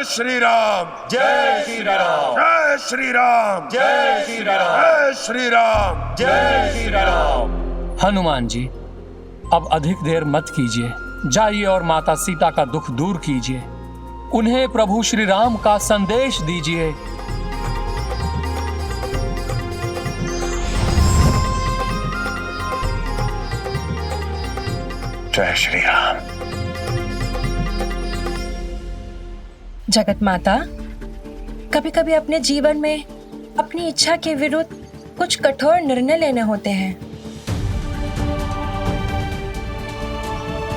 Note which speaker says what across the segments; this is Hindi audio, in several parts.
Speaker 1: श्री राम,
Speaker 2: जय श्री राम,
Speaker 1: जय श्री राम,
Speaker 2: जय श्री राम,
Speaker 1: जय श्री राम,
Speaker 2: जय श्री राम।
Speaker 3: हनुमान जी, अब अधिक देर मत कीजिए, जाइए और माता सीता का दुख दूर कीजिए। उन्हें प्रभु श्री राम का संदेश दीजिए।
Speaker 1: जय श्री राम।
Speaker 4: जगत माता, कभी कभी अपने जीवन में अपनी इच्छा के विरुद्ध कुछ कठोर निर्णय लेने होते हैं।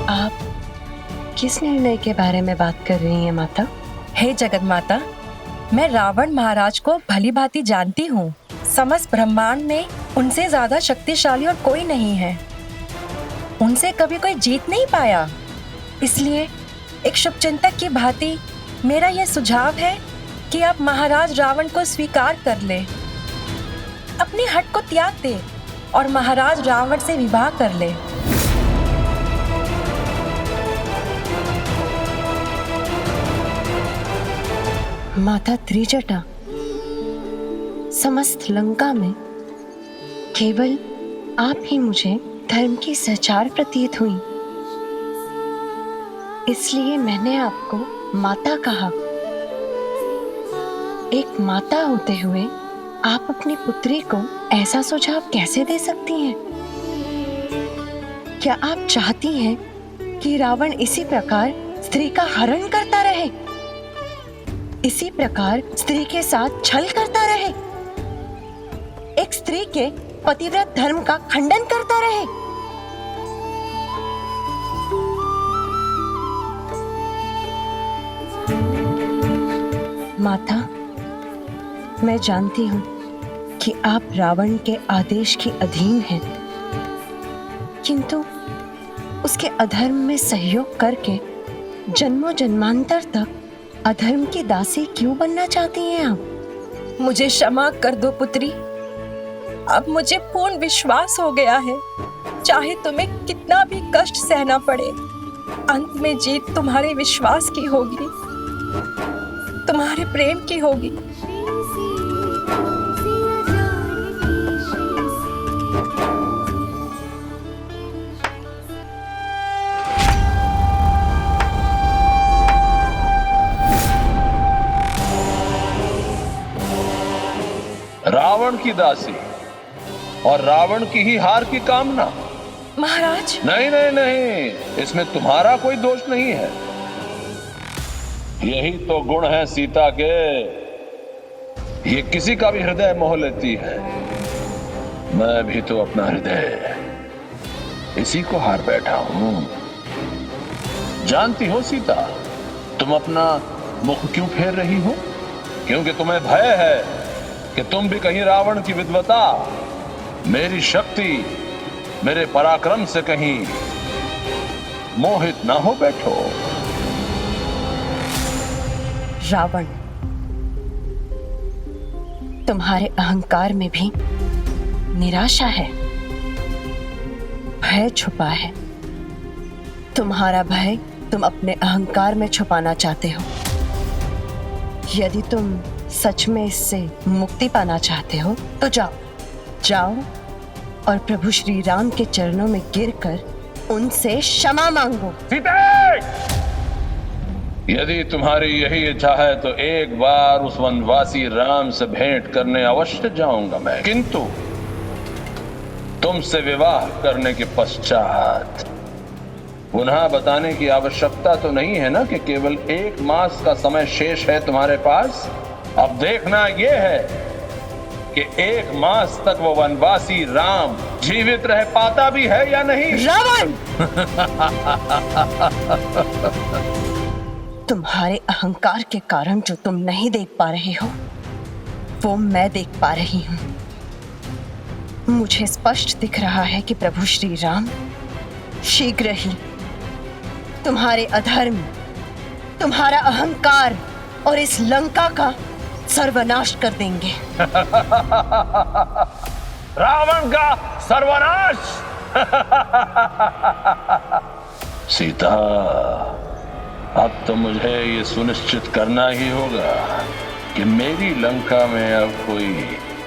Speaker 5: आप किस निर्णय के बारे में बात कर रही हैं माता?
Speaker 4: हे जगत माता, मैं रावण महाराज को भली भांति जानती हूँ। समस्त ब्रह्मांड में उनसे ज्यादा शक्तिशाली और कोई नहीं है। उनसे कभी कोई जीत नहीं पाया। इसलिए एक शुभचिंतक की भांति मेरा यह सुझाव है कि आप महाराज रावण को स्वीकार कर ले, अपने हट को त्याग दे और महाराज रावण से विवाह कर ले।
Speaker 5: माता त्रिजटा, समस्त लंका में केवल आप ही मुझे धर्म की सहचार प्रतीत हुई, इसलिए मैंने आपको माता कहा। एक माता होते हुए आप अपनी पुत्री को ऐसा सुझाव कैसे दे सकती हैं? क्या आप चाहती हैं कि रावण इसी प्रकार स्त्री का हरण करता रहे, इसी प्रकार स्त्री के साथ छल करता रहे, एक स्त्री के पतिव्रत धर्म का खंडन करता रहे? माता, मैं जानती हूँ कि आप रावण के आदेश के अधीन हैं, किंतु उसके अधर्म में सहयोग करके जन्मों जन्मांतर तक अधर्म की दासी क्यों बनना चाहती हैं आप?
Speaker 4: मुझे क्षमा कर दो पुत्री। अब मुझे पूर्ण विश्वास हो गया है, चाहे तुम्हें कितना भी कष्ट सहना पड़े, अंत में जीत तुम्हारे विश्वास की होगी, तुम्हारे प्रेम की होगी।
Speaker 2: रावण की दासी और रावण की ही हार की कामना?
Speaker 4: महाराज,
Speaker 2: नहीं नहीं नहीं, इसमें तुम्हारा कोई दोष नहीं है। यही तो गुण है सीता के। ये किसी का भी हृदय मोह लेती है। मैं भी तो अपना हृदय इसी को हार बैठा हूं। जानती हो सीता, तुम अपना मुख क्यों फेर रही हो? क्योंकि तुम्हें भय है कि तुम भी कहीं रावण की विद्वता, मेरी शक्ति, मेरे पराक्रम से कहीं मोहित ना हो बैठो।
Speaker 5: रावण, तुम्हारे अहंकार में भी निराशा है, भय छुपा है। तुम्हारा भय तुम अपने अहंकार में छुपाना चाहते हो। यदि तुम सच में इससे मुक्ति पाना चाहते हो तो जाओ और प्रभु श्री राम के चरणों में गिरकर उनसे क्षमा मांगो।
Speaker 2: सीता, यदि तुम्हारी यही इच्छा है तो एक बार उस वनवासी राम से भेंट करने अवश्य जाऊंगा मैं, किंतु तुमसे विवाह करने के पश्चात पुनः बताने की आवश्यकता तो नहीं है ना कि केवल 1 मास का समय शेष है तुम्हारे पास। अब देखना यह है कि 1 मास तक वो वनवासी राम जीवित रह पाता भी है या नहीं।
Speaker 5: रावण, तुम्हारे अहंकार के कारण जो तुम नहीं देख पा रहे हो वो मैं देख पा रही हूं। मुझे स्पष्ट दिख रहा है कि प्रभु श्री राम शीघ्र ही तुम्हारे अधर्म, तुम्हारा अहंकार और इस लंका का सर्वनाश कर देंगे।
Speaker 2: रावण का सर्वनाश? सीता, अब तो मुझे ये सुनिश्चित करना ही होगा कि मेरी लंका में अब कोई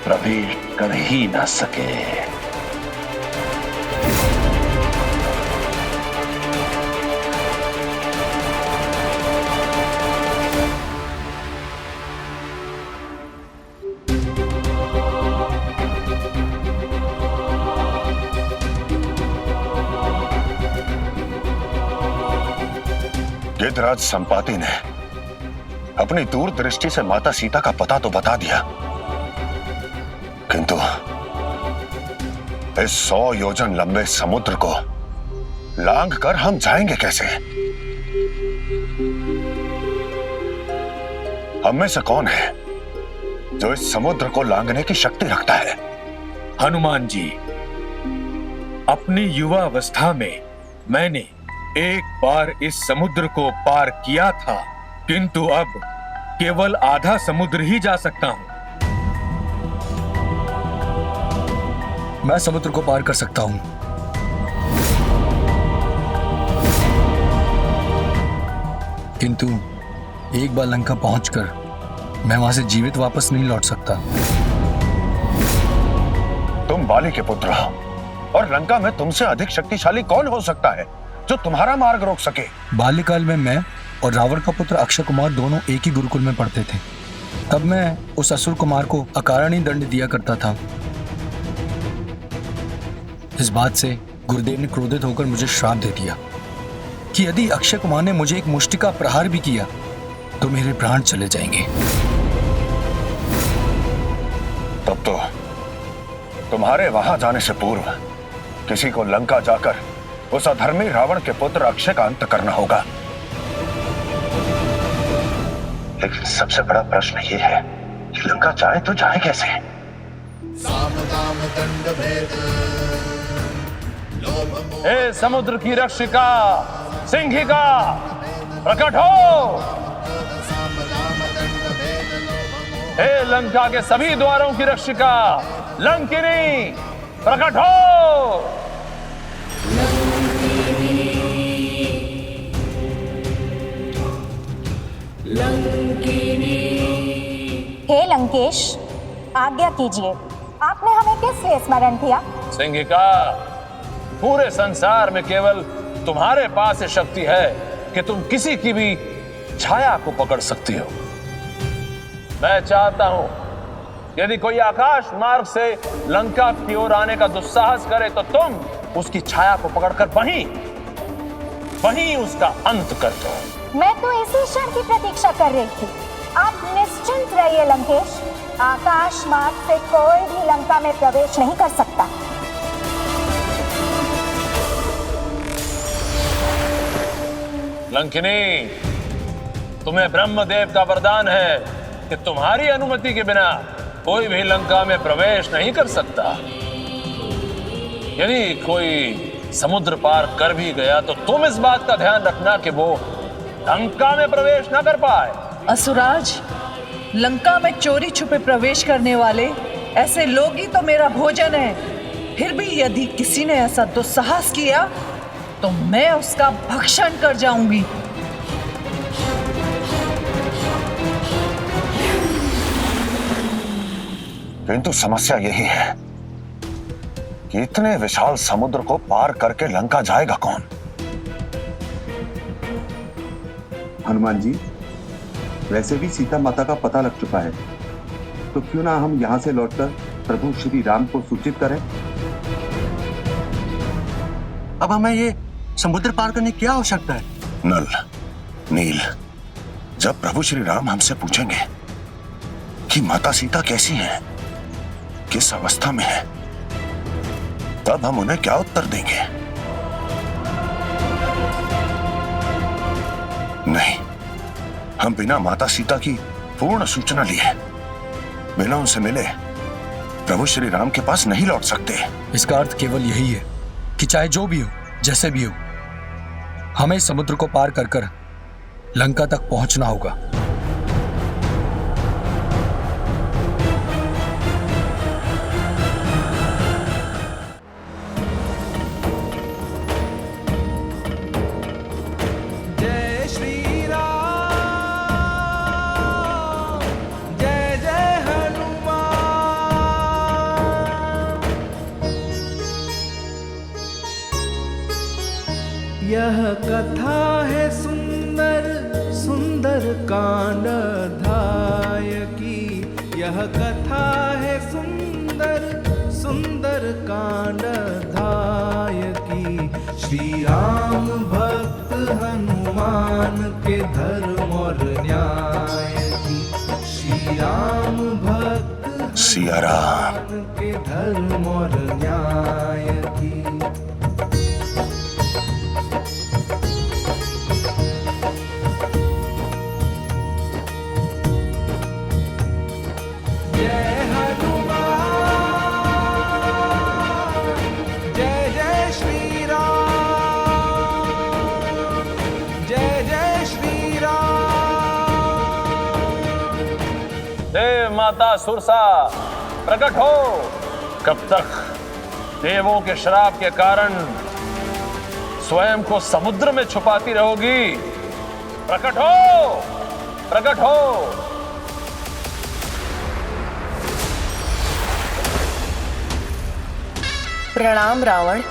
Speaker 2: प्रवेश कर ही ना सके।
Speaker 1: गिद्धराज संपाति ने अपनी दूरदृष्टि से माता सीता का पता तो बता दिया, किंतु इस 100 योजन लंबे समुद्र को लांघ कर हम जाएंगे कैसे? हम में से कौन है जो इस समुद्र को लांघने की शक्ति रखता है?
Speaker 6: हनुमान जी, अपनी युवा अवस्था में मैंने एक बार इस समुद्र को पार किया था, किंतु अब केवल आधा समुद्र ही जा सकता हूं।
Speaker 7: मैं समुद्र को पार कर सकता हूं, किंतु एक बार लंका पहुंचकर मैं वहां से जीवित वापस नहीं लौट सकता।
Speaker 1: तुम बाली के पुत्र हो और लंका में तुमसे अधिक शक्तिशाली कौन हो सकता है जो तुम्हारा मार्ग रोक सके?
Speaker 7: बाल्यकाल में मैं और रावण का पुत्र अक्षय कुमार दोनों एक ही गुरुकुल में पढ़ते थे। तब मैं उस असुर कुमार को अकारण ही दंड दिया करता था। इस बात से गुरुदेव ने क्रोधित होकर मुझे श्राप दे दिया कि यदि अक्षय कुमार ने मुझे एक मुष्टि का प्रहार भी किया तो मेरे प्राण चले जाएंगे।
Speaker 1: तब तो तुम्हारे वहां जाने से पूर्व किसी को लंका जाकर उस अधर्मी रावण के पुत्र अक्षय का अंत करना होगा। लेकिन सबसे बड़ा प्रश्न ये है कि लंका जाए तो जाए कैसे?
Speaker 2: हे समुद्र की रक्षिका सिंहिका, प्रकट हो। हे लंका के सभी द्वारों की रक्षिका लंकिनी, प्रकट हो।
Speaker 8: हे लंकेश, आज्ञा कीजिए, आपने हमें किस लिए स्मरण किया?
Speaker 2: सिंहिका, पूरे संसार में केवल तुम्हारे पास ये शक्ति है कि तुम किसी की भी छाया को पकड़ सकती हो। मैं चाहता हूं यदि कोई आकाश मार्ग से लंका की ओर आने का दुस्साहस करे तो तुम उसकी छाया को पकड़कर वहीं उसका अंत कर दो।
Speaker 8: मैं तो इसी क्षण की प्रतीक्षा कर रही थी। आप निश्चिंत रहिए लंकेश, आकाश मार्ग से कोई भी लंका में प्रवेश नहीं कर सकता।
Speaker 2: लंकिनी, तुम्हें ब्रह्मदेव का वरदान है कि तुम्हारी अनुमति के बिना कोई भी लंका में प्रवेश नहीं कर सकता। यदि कोई समुद्र पार कर भी गया तो तुम इस बात का ध्यान रखना कि वो लंका में प्रवेश ना कर पाए।
Speaker 9: असुराज, लंका में चोरी छुपे प्रवेश करने वाले ऐसे लोग ही तो मेरा भोजन है। फिर भी यदि किसी ने ऐसा दुस्साहस किया तो मैं उसका भक्षण कर जाऊंगी।
Speaker 1: किंतु समस्या यही है कि इतने विशाल समुद्र को पार करके लंका जाएगा कौन?
Speaker 10: हनुमान जी, वैसे भी सीता माता का पता लग चुका है, तो क्यों ना हम यहाँ से लौटकर प्रभु श्री राम को सूचित करें।
Speaker 7: अब हमें ये समुद्र पार करने की क्या आवश्यकता है?
Speaker 1: नल, नील, जब प्रभु श्री राम हमसे पूछेंगे कि माता सीता कैसी हैं, किस अवस्था में है, तब हम उन्हें क्या उत्तर देंगे? नहीं, हम बिना माता सीता की पूर्ण सूचना लिए, बिना उनसे मिले प्रभु श्री राम के पास नहीं लौट सकते।
Speaker 7: इसका अर्थ केवल यही है कि चाहे जो भी हो, जैसे भी हो, हमें समुद्र को पार कर लंका तक पहुंचना होगा।
Speaker 11: जय श्री यह कथा है सुंदर सुंदर कांड अध्याय की। यह कथा है सुंदर सुंदर कांड अध्याय की। श्री राम भक्त हनुमान के धर्म और न्याय की। श्री राम भक्त
Speaker 1: सिया राम
Speaker 11: के धर्म और न्याय की।
Speaker 2: देव माता सुरसा प्रकट हो। कब तक देवों के श्राप के कारण स्वयं को समुद्र में छुपाती रहोगी? प्रकट हो, प्रकट हो।
Speaker 4: प्रणाम रावण।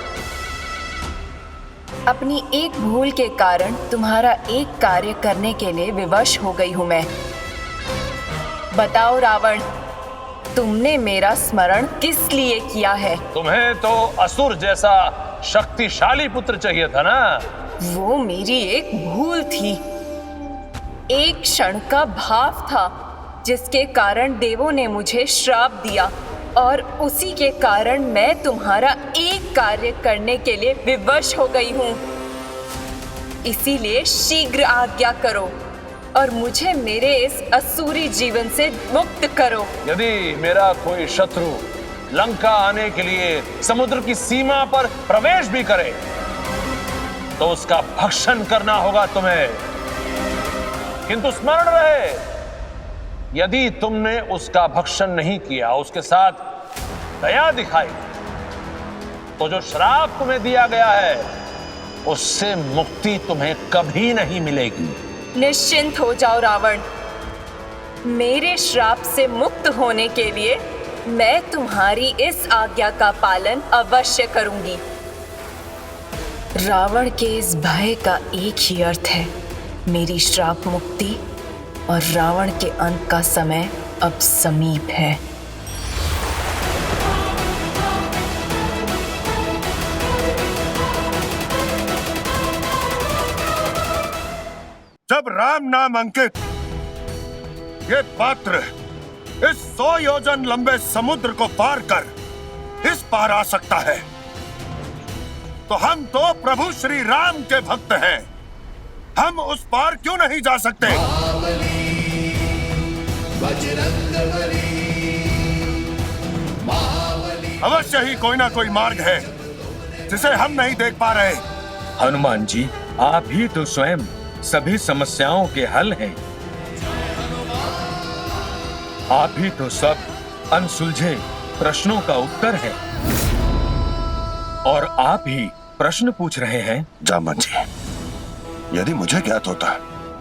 Speaker 4: अपनी एक भूल के कारण तुम्हारा एक कार्य करने के लिए विवश हो गई हूं मैं। बताओ रावण, तुमने मेरा स्मरण किस लिए किया है?
Speaker 2: तुम्हें तो असुर जैसा शक्तिशाली पुत्र चाहिए था ना?
Speaker 4: वो मेरी एक भूल थी, एक क्षण का भाव था जिसके कारण देवों ने मुझे श्राप दिया, और उसी के कारण मैं तुम्हारा एक कार्य करने के लिए विवश हो गई हूँ। इसीलिए शीघ्र आज्ञा करो और मुझे मेरे इस असुरी जीवन से मुक्त करो।
Speaker 2: यदि मेरा कोई शत्रु लंका आने के लिए समुद्र की सीमा पर प्रवेश भी करे तो उसका भक्षण करना होगा तुम्हें। किंतु स्मरण रहे, यदि तुमने उसका भक्षण नहीं किया, उसके साथ दया दिखाई, तो जो श्राप तुम्हें दिया गया है उससे मुक्ति तुम्हें कभी नहीं मिलेगी।
Speaker 4: निश्चिंत हो जाओ रावण, मेरे श्राप से मुक्त होने के लिए मैं तुम्हारी इस आज्ञा का पालन अवश्य करूंगी। रावण के इस भय का एक ही अर्थ है, मेरी श्राप मुक्ति, और रावण के अंत का समय अब समीप है।
Speaker 1: जब राम नाम अंकित ये पात्र इस 100 योजन लंबे समुद्र को पार कर इस पार आ सकता है, तो हम तो प्रभु श्री राम के भक्त हैं। हम उस पार क्यों नहीं जा सकते? अवश्य ही कोई ना कोई मार्ग है जिसे हम नहीं देख पा रहे।
Speaker 6: हनुमान जी, आप ही तो स्वयं सभी समस्याओं के हल हैं। आप ही तो सब अनसुलझे प्रश्नों का उत्तर है, और आप ही प्रश्न पूछ रहे हैं।
Speaker 1: जामवंत जी, यदि मुझे ज्ञात होता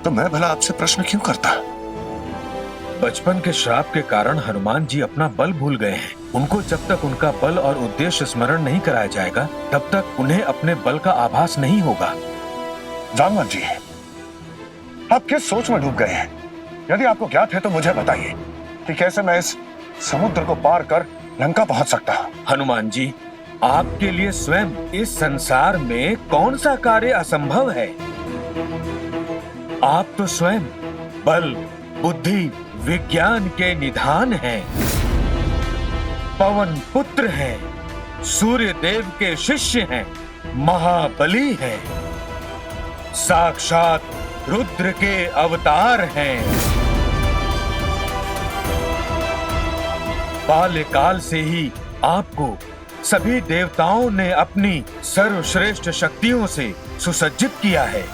Speaker 1: तो मैं भला आपसे प्रश्न क्यों करता?
Speaker 6: बचपन के श्राप के कारण हनुमान जी अपना बल भूल गए हैं। उनको जब तक उनका बल और उद्देश्य स्मरण नहीं कराया जाएगा, तब तक उन्हें अपने बल का आभास नहीं होगा।
Speaker 1: जामवंत जी, आप किस सोच में डूब गए हैं? यदि आपको ज्ञात है तो मुझे बताइए कि कैसे मैं इस समुद्र को पार कर लंका पहुंच सकता हूं।
Speaker 6: हनुमान जी, आपके लिए स्वयं इस संसार में कौन सा कार्य असंभव है? आप तो स्वयं बल, बुद्धि, विज्ञान के निधान हैं, पवन पुत्र हैं, सूर्य देव के शिष्य हैं, महाबली हैं, साक्षात रुद्र के अवतार हैं। बाल्यकाल से ही आपको सभी देवताओं ने अपनी सर्वश्रेष्ठ शक्तियों से सुसज्जित किया है।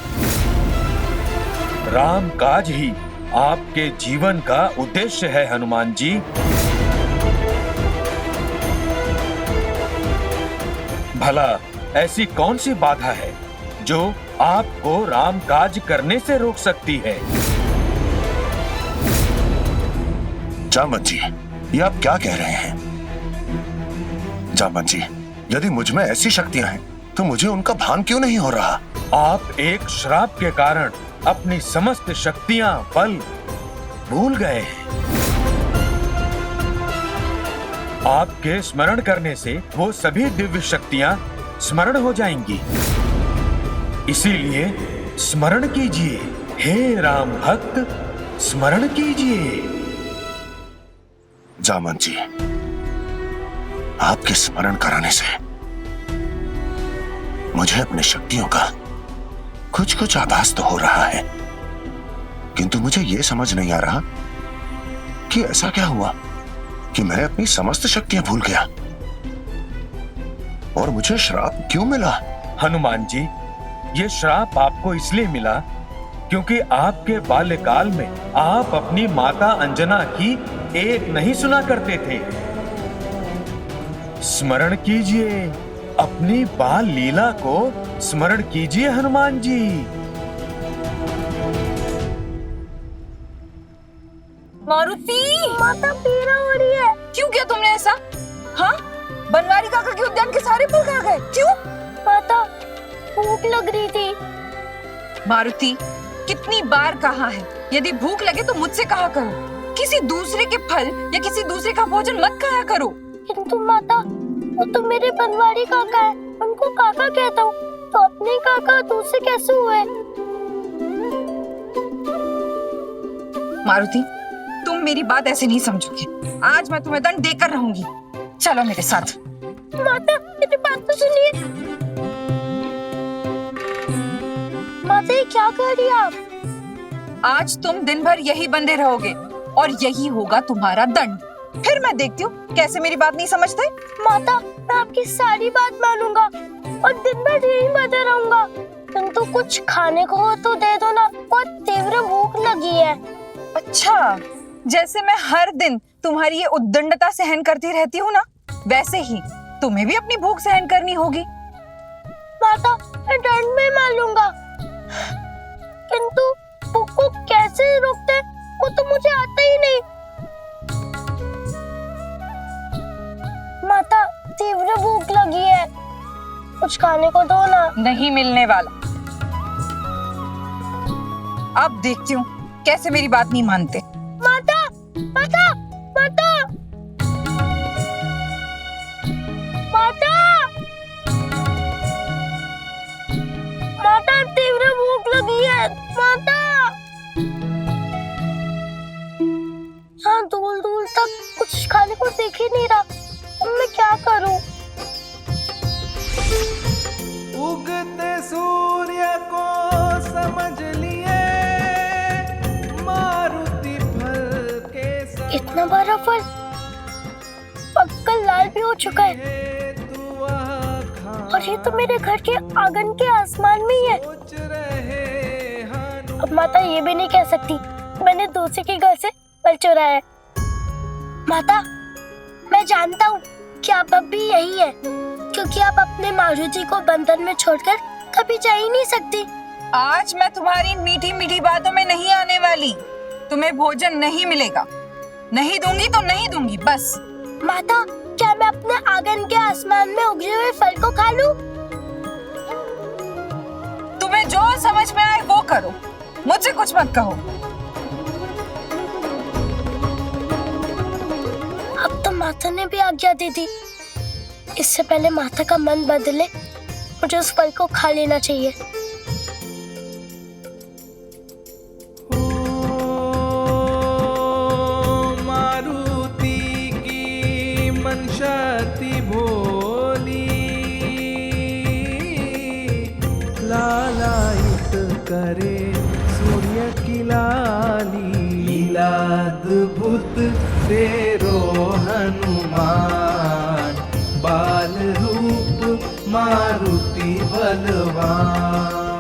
Speaker 6: राम काज ही आपके जीवन का उद्देश्य है हनुमान जी। भला ऐसी कौन सी बाधा है जो आपको राम काज करने से रोक सकती है?
Speaker 1: जामवंत जी, ये आप क्या कह रहे हैं? जामवंत जी, यदि मुझ में ऐसी शक्तियां हैं तो मुझे उनका भान क्यों नहीं हो रहा?
Speaker 6: आप एक श्राप के कारण अपनी समस्त शक्तियां, बल भूल गए हैं। आपके स्मरण करने से वो सभी दिव्य शक्तियां स्मरण हो जाएंगी। इसीलिए स्मरण कीजिए, हे राम भक्त, स्मरण कीजिए।
Speaker 1: जामन जी, आपके स्मरण कराने से मुझे अपनी शक्तियों का कुछ कुछ आभास तो हो रहा है, किंतु मुझे यह समझ नहीं आ रहा कि ऐसा क्या हुआ कि मैं अपनी समस्त शक्तियां भूल गया और मुझे श्राप क्यों मिला।
Speaker 6: हनुमान जी, ये श्राप आपको इसलिए मिला क्योंकि आपके बाल्यकाल में आप अपनी माता अंजना की एक नहीं सुना करते थे। स्मरण कीजिए, अपनी बाल लीला को स्मरण कीजिए हनुमान जी।
Speaker 4: मारुति, माता पीड़ा हो रही है। क्यों किया तुमने ऐसा? हाँ, बनवारी काका के उद्यान के सारे फूल खा गए। क्यों? माता, भूख लग रही थी। मारुति, कितनी बार कहा है, यदि भूख लगे तो मुझसे कहा करो। किसी दूसरे के फल या किसी दूसरे का भोजन मत खाया करो। किंतु माता, वो तो मेरे बनवारी काका है, उनको काका कहता हूँ, तो अपने काका दूसरे कैसे हुए? मारुति, तुम मेरी बात ऐसे नहीं समझोगे। आज मैं तुम्हें दंड देकर रहूंगी। चलो मेरे साथ। माता, मेरी बात तो सुनिए। माता, ये क्या कर रही हैं आप? आज तुम दिन भर यही बंधे रहोगे और यही होगा तुम्हारा दंड। फिर मैं देखती हूँ कैसे मेरी बात नहीं समझते। माता, मैं आपकी सारी बात मानूंगा और दिन भर यही बंधे रहूंगा, किंतु कुछ खाने को हो तो दे दो ना, बहुत तीव्र भूख लगी है। अच्छा, जैसे मैं हर दिन तुम्हारी ये उद्दंडता सहन करती रहती हूँ ना, वैसे ही तुम्हें भी अपनी भूख सहन करनी होगी। माता, मैं दंड में मान लूंगा, किंतु भूख को कैसे रोकते वो तो मुझे आता ही नहीं। माता, तीव्र भूख लगी है, कुछ खाने को दो ना। नहीं मिलने वाला। अब देखती हूँ कैसे मेरी बात नहीं मानते। माता, माता, माता, माता, माता, तीव्र भूख लगी है। माता, हाँ, दूर दूर तक कुछ खाने को दिख ही नहीं रहा, अब मैं क्या करूं?
Speaker 11: उगते सूर्य को समझ लिए, मारुति फल के
Speaker 4: इतना बड़ा फल पककर लाल भी हो चुका है और ये तो मेरे घर के आंगन के आसमान में ही है। अब माता ये भी नहीं कह सकती मैंने दूसरे के घर से फल चुराया है। माता, मैं जानता हूँ कि आप अब भी यही है, क्योंकि आप अपने मारुति को बंधन में छोड़कर कभी जा ही नहीं सकती। आज मैं तुम्हारी मीठी मीठी बातों में नहीं आने वाली। तुम्हें भोजन नहीं मिलेगा, नहीं दूंगी तो नहीं दूंगी, बस। माता, क्या मैं अपने आंगन के आसमान में उगे हुए फल को खा लूं? तुम्हें जो समझ में आए वो करो, मुझसे कुछ मत कहो। अब तो माता ने भी आज्ञा दे दी, इससे पहले माता का मन बदले मुझे उस फल को खा लेना चाहिए।
Speaker 11: मारुति की मनशक्ति भोली, लालायित करे सूर्य की लाली, लीलाद्भुत तेरो हनुमान, बाल रूप मारुति बलवान।